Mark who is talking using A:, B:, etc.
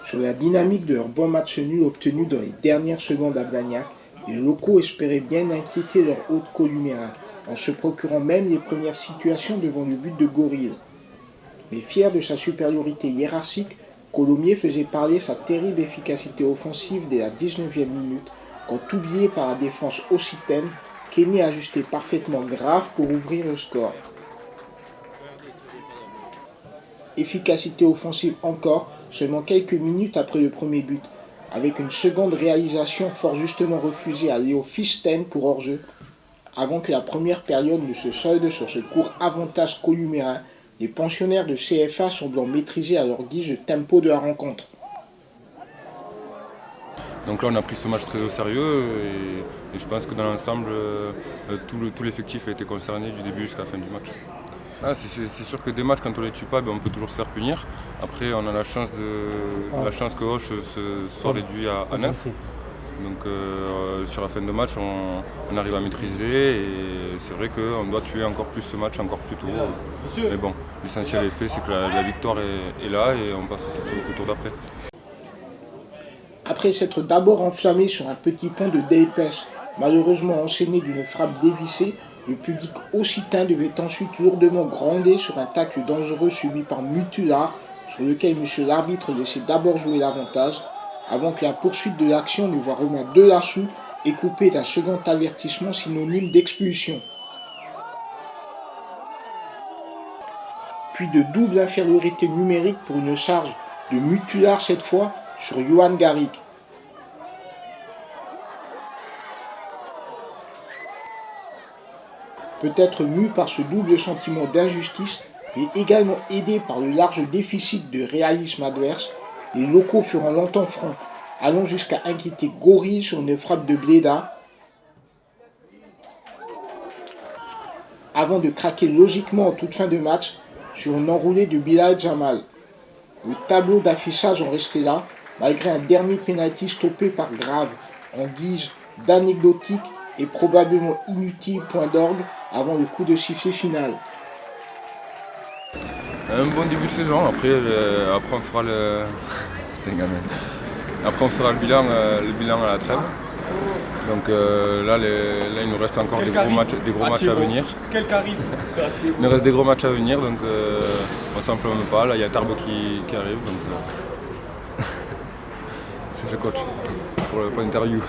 A: Sur la dynamique de leur bon match nul obtenu dans les dernières secondes à Blagnac, les locaux espéraient bien inquiéter leur hôte Columérin, en se procurant même les premières situations devant le but de Gorille. Mais fier de sa supériorité hiérarchique, Colomiers faisait parler sa terrible efficacité offensive dès la 19e minute, quand oublié par la défense occitane, Kenny ajustait parfaitement Grave pour ouvrir le score. Efficacité offensive encore, seulement quelques minutes après le premier but, avec une seconde réalisation fort justement refusée à Léo Fisten pour hors-jeu, avant que la première période ne se solde sur ce court avantage columérin, les pensionnaires de CFA semblant maîtriser à leur guise le tempo de la rencontre.
B: Donc là on a pris ce match très au sérieux et je pense que dans l'ensemble tout l'effectif a été concerné du début jusqu'à la fin du match. Ah, c'est sûr que des matchs quand on les tue pas, on peut toujours se faire punir. Après on a la chance que Hoche soit réduit à 9. Donc sur la fin de match on arrive à maîtriser et c'est vrai qu'on doit tuer encore plus ce match encore plus tôt. Mais bon, l'essentiel est fait, c'est que la victoire est là et on passe au tour d'après.
A: Après s'être d'abord enflammé sur un petit pont de Delpech, malheureusement enchaîné d'une frappe dévissée, le public occitan devait ensuite lourdement gronder sur un tacle dangereux subi par Mutula, sur lequel M. l'arbitre laissait d'abord jouer l'avantage, avant que la poursuite de l'action ne voie Romain Delassou et coupé d'un second avertissement synonyme d'expulsion. Puis de double infériorité numérique pour une charge de Mutulard cette fois sur Johan Garrick. Peut-être mu par ce double sentiment d'injustice, mais également aidé par le large déficit de réalisme adverse, les locaux feront longtemps front, allant jusqu'à inquiéter Gorille sur une frappe de Bléda, avant de craquer logiquement en toute fin de match sur une enroulée de Bilal Jamal. Le tableau d'affichage en restait là, malgré un dernier pénalty stoppé par Grave, en guise d'anecdotique et probablement inutile point d'orgue avant le coup de sifflet final.
B: Un bon début de saison, après on fera le bilan à la trêve. Donc là il nous reste encore des gros matchs à venir.
C: Quel charisme.
B: Il nous reste des gros matchs à venir, donc on ne s'enflamme pas. Là il y a Tarbes qui arrive, donc c'est le coach pour l'interview.